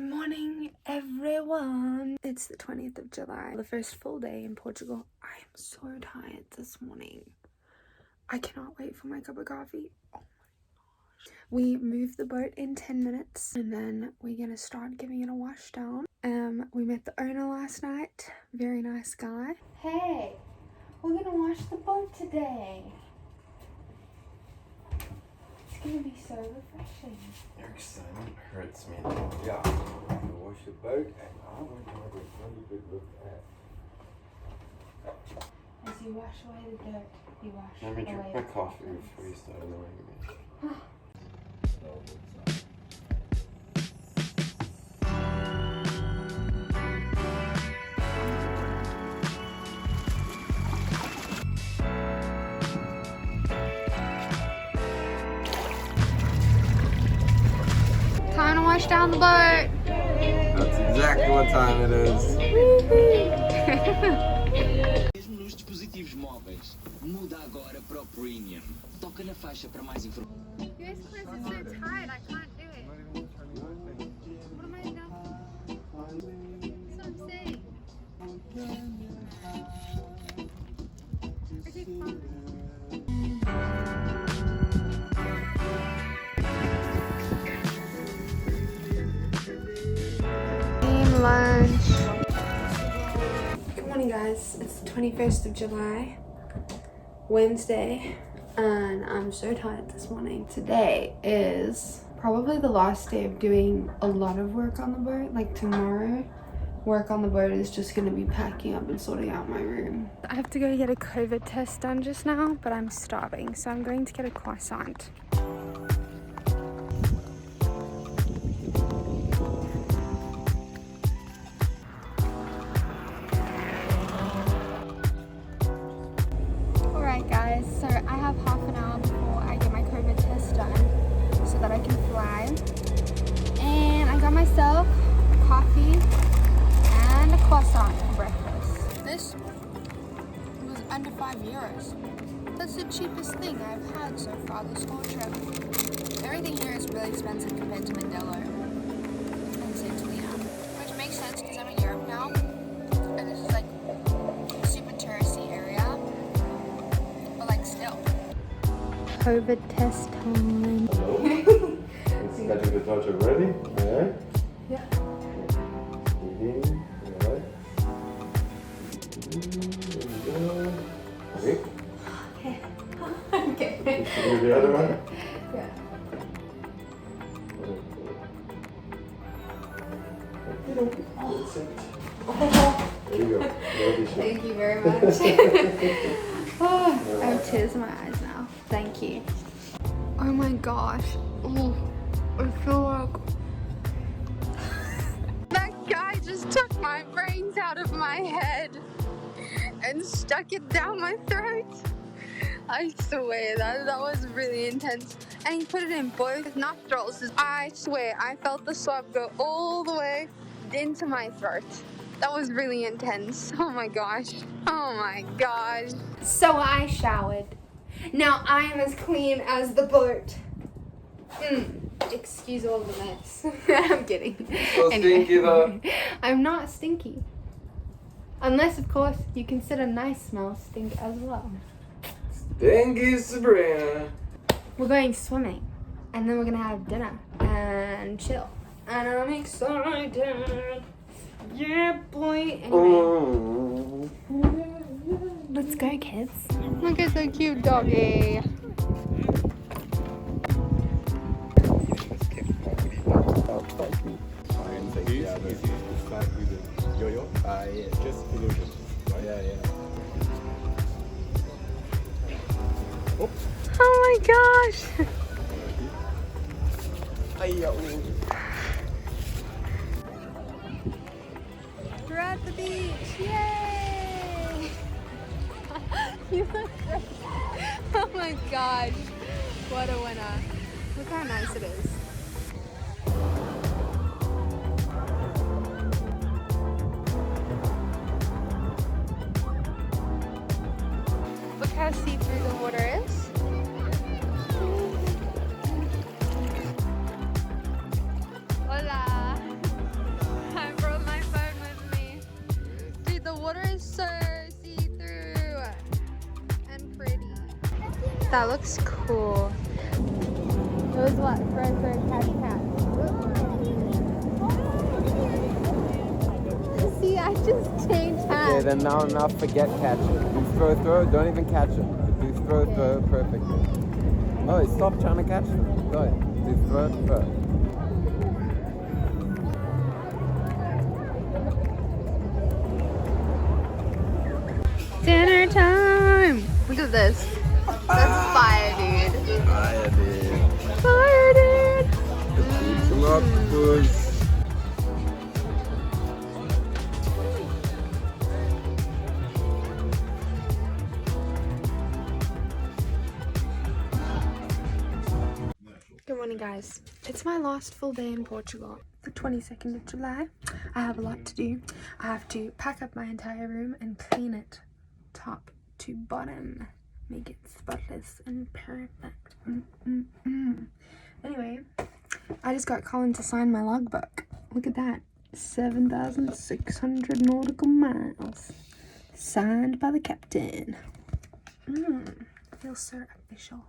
Morning everyone. It's the 20th of July, the first full day in Portugal. I am so tired this morning. I cannot wait for my cup of coffee. Oh my gosh. We moved the boat in 10 minutes and then we're gonna start giving it a wash down. We met the owner last night. Very nice guy. Hey, we're gonna wash the boat today. It's gonna be so refreshing. Your excitement hurts me though. Yeah, I'm gonna wash the boat and I'm going to have a really good look at. As you wash away the dirt, you wash Let me away drink my coffee before you start annoying me. Time to wash down the boat. That's exactly what time it is. Mesmo nos dispositivos móveis, muda agora para o Premium. Toca na faixa para mais informações. Yes, Chris, it's so tired. I can't do it. What am I doing? That's what I'm saying. Okay, fine. Lunch. Good morning guys, it's the 21st of July, Wednesday, and I'm so tired this morning. Today is probably the last day of doing a lot of work on the boat. Like tomorrow, work on the boat is just going to be packing up and sorting out my room. I have to go get a COVID test done just now, but I'm starving, so I'm going to get a croissant. Guys, so I have half an hour before I get my COVID test done so that I can fly, and I got myself a coffee and a croissant for breakfast. This was under €5. That's the cheapest thing I've had so far this whole trip. Everything here is really expensive compared to Mandela and Sabrina, which makes sense because I'm in Europe now and this is like super touristy area. COVID test time. Hello? Is getting the torture ready? Alright? Yeah. Breathing. Alright. There we go. Okay. Okay. Can you do the other one? Yeah. That's it. There you go. Thank you very much. Oh, I have tears in my eyes now. Thank you. Oh my gosh. Oh, I feel like that guy just took my brains out of my head and stuck it down my throat. I swear that was really intense. And he put it in both nostrils. I swear I felt the swab go all the way into my throat. That was really intense. Oh my gosh. Oh my gosh. So I showered. Now I am as clean as the boat. Excuse all the mess. I'm kidding. So stinky though. I'm not stinky. Unless, of course, you consider nice smell stink as well. Stinky Sabrina. We're going swimming. And then we're going to have dinner and chill. And I'm excited. Yeah, boy. Anyway. Let's go, kids. Look at the cute doggy. Yo-yo? Yeah, just illusion. Right? Yeah. Oh my gosh. We're at the beach. Yay! You look great. Oh my gosh. What a winner. Look how nice it is. Look how see-through the water is. Hola. water is so see-through and pretty. That looks cool. It was what? Throw, catch, catch. See, I just changed hands. Okay, then now forget catching. Do throw, don't even catch it. Do throw perfectly. Oh, stop trying to catch them. Go ahead. Do throw. Dinner time! Look at this. That's fire, dude. Fire, dude. Fire, dude! Some octopus. Good morning, guys. It's my last full day in Portugal, the 22nd of July. I have a lot to do. I have to pack up my entire room and clean it top to bottom. Make it spotless and perfect. Anyway, I just got Colin to sign my logbook. Look at that. 7,600 nautical miles. Signed by the captain. Feels so official.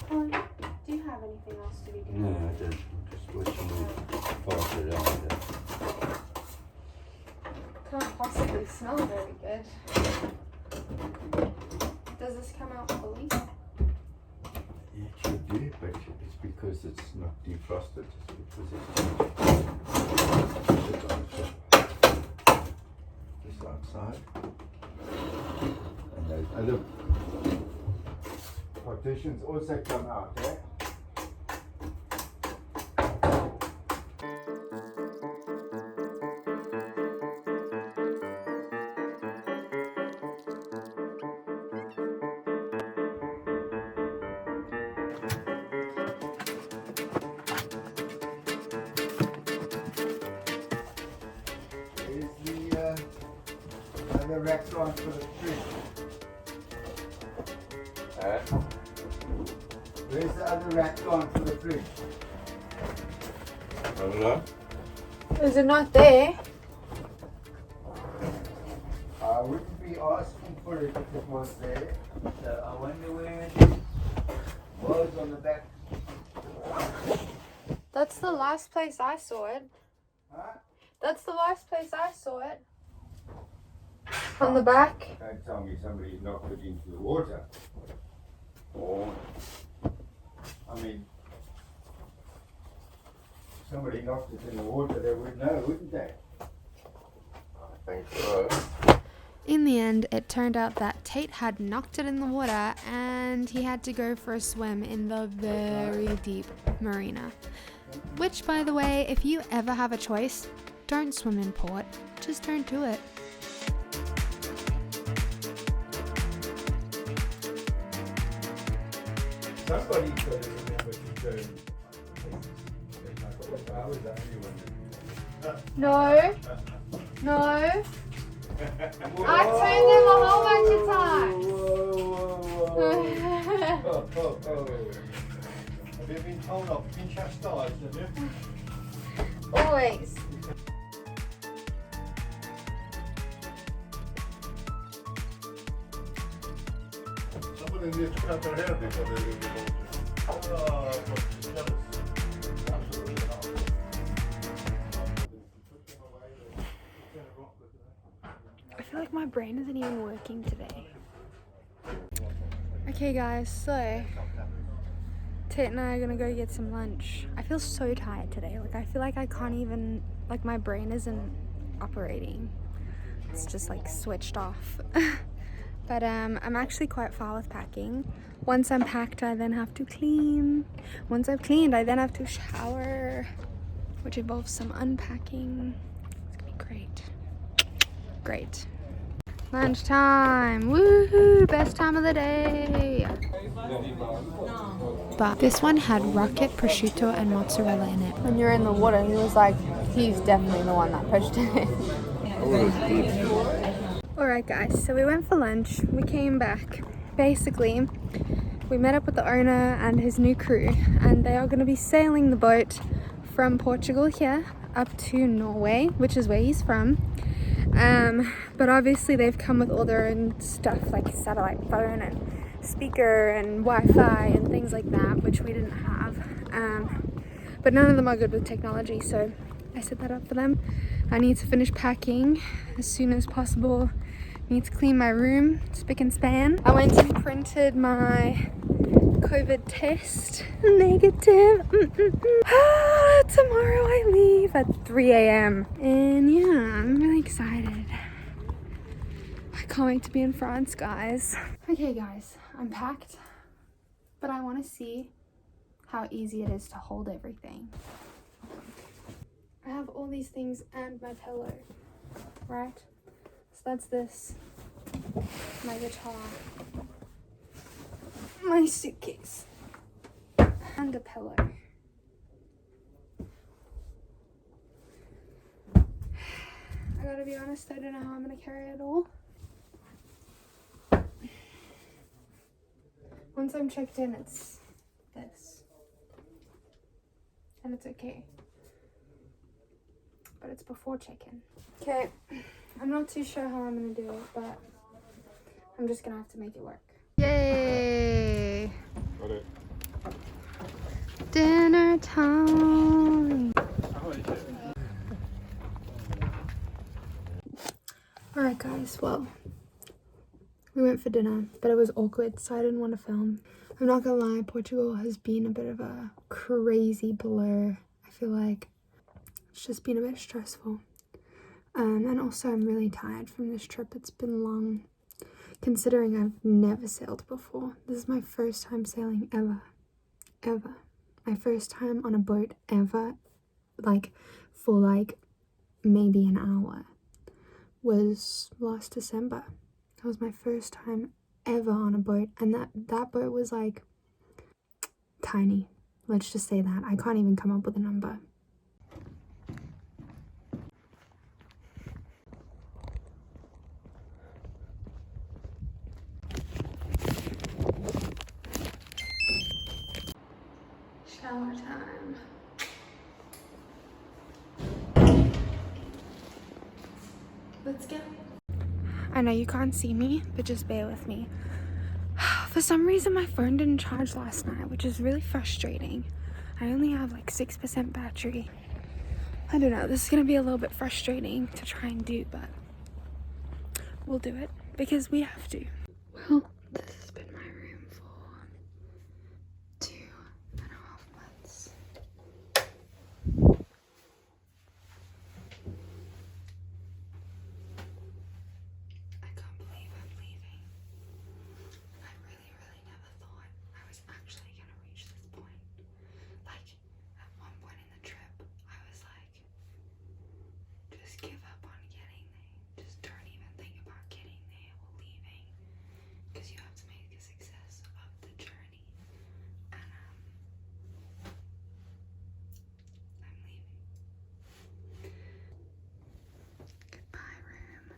Do you have anything else to be doing? No, I don't. Just wishing we passed it on. Can't possibly smell very good. Does this come out fully? It should do, but it's because it's not defrosted. It's because it's just outside. And those other partitions also come out, eh? The restaurant for the fridge. Where's the other rack gone for the fridge? I don't know. Is it not there? I wouldn't be asking for it if it was there. So I wonder where it was on the back. That's the last place I saw it. Huh? That's the last place I saw it. On the back. Don't tell me somebody knocked it into the water. Or, I mean, if somebody knocked it in the water, they would know, wouldn't they? I think so. In the end, it turned out that Tate had knocked it in the water and he had to go for a swim in the very deep marina. Which, by the way, if you ever have a choice, don't swim in port. Just don't do it. Somebody's got to remember to turn. I was the only one. No. No. I've turned them a whole bunch of times. Have you been told off? Been chastised, have you? Always. Somebody needs to cut their hair before they leave the boat. Absolutely not. I feel like my brain isn't even working today. Okay guys, so Tate and I are gonna go get some lunch. I feel so tired today. Like I feel like I can't even, like my brain isn't operating. It's just like switched off. But I'm actually quite far with packing. Once I'm packed, I then have to clean. Once I've cleaned, I then have to shower, which involves some unpacking. It's gonna be great. Great. Lunchtime, woohoo, best time of the day. But this one had rocket, prosciutto, and mozzarella in it. When you're in the water, he was like, he's definitely the one that pushed it in. Alright guys, so we went for lunch, we came back. Basically, We met up with the owner and his new crew, and they are going to be sailing the boat from Portugal here up to Norway, which is where he's from. But obviously they've come with all their own stuff like satellite phone and speaker and Wi-Fi and things like that, which we didn't have. But none of them are good with technology, so I set that up for them. I need to finish packing as soon as possible. Need to clean my room, spick and span. I went and printed my COVID test, negative. Tomorrow I leave at 3 a.m. And yeah, I'm really excited. I can't wait to be in France, guys. Okay guys, I'm packed, but I want to see how easy it is to hold everything. I have all these things and my pillow, right? So that's this, my guitar, my suitcase, and a pillow. I gotta be honest, I don't know how I'm gonna carry it all. Once I'm checked in, it's this. And it's okay. But it's before check-in. Okay, I'm not too sure how I'm gonna do it, but I'm just gonna have to make it work. Yay! Got it. Dinner time! Alright guys, well, we went for dinner, but it was awkward, so I didn't want to film. I'm not gonna lie, Portugal has been a bit of a crazy blur. I feel like it's just been a bit stressful. And also I'm really tired from this trip. It's been long, considering I've never sailed before. This is my first time sailing ever. My first time on a boat ever, like for like maybe an hour, was last December. That was my first time ever on a boat, and that boat was like tiny. Let's just say that. I can't even come up with a number. Shower time. Let's go. I know you can't see me, but just bear with me. For some reason my phone didn't charge last night, which is really frustrating. I only have like 6% battery. I don't know, this is gonna be a little bit frustrating to try and do, but we'll do it because we have to. Well, this has been my room for 2.5 months. I can't believe I'm leaving. I really never thought I was actually gonna reach this point. Like, at one point in the trip, I was like, just give up on getting there. Just don't even think about getting there or leaving, because you have to make a success of the journey. And I'm leaving. Goodbye, room.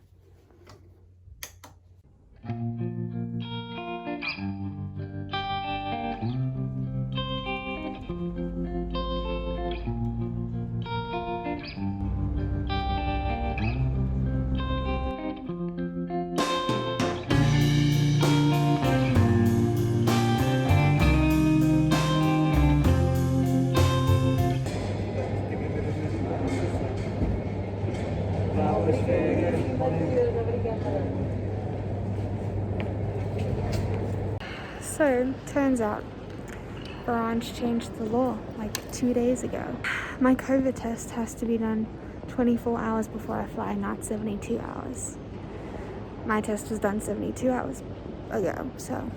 So, turns out, Orange changed the law like 2 days ago. My COVID test has to be done 24 hours before I fly, not 72 hours. My test was done 72 hours ago, so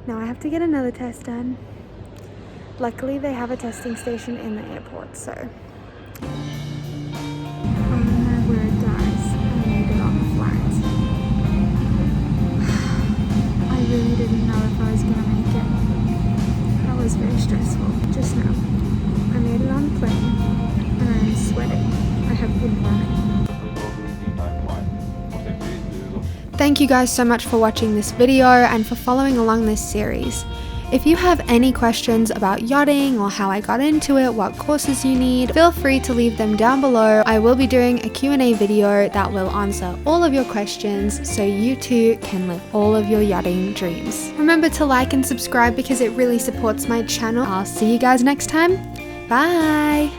now I have to get another test done. Luckily, they have a testing station in the airport, so. Oh my word, guys, I made it on the flight. I really didn't know if I was gonna make it. That was very stressful just now. I made it on the plane and I'm sweating. I have been running. Thank you guys so much for watching this video and for following along this series. If you have any questions about yachting or how I got into it, what courses you need, feel free to leave them down below. I will be doing a Q&A video that will answer all of your questions so you too can live all of your yachting dreams. Remember to like and subscribe because it really supports my channel. I'll see you guys next time. Bye!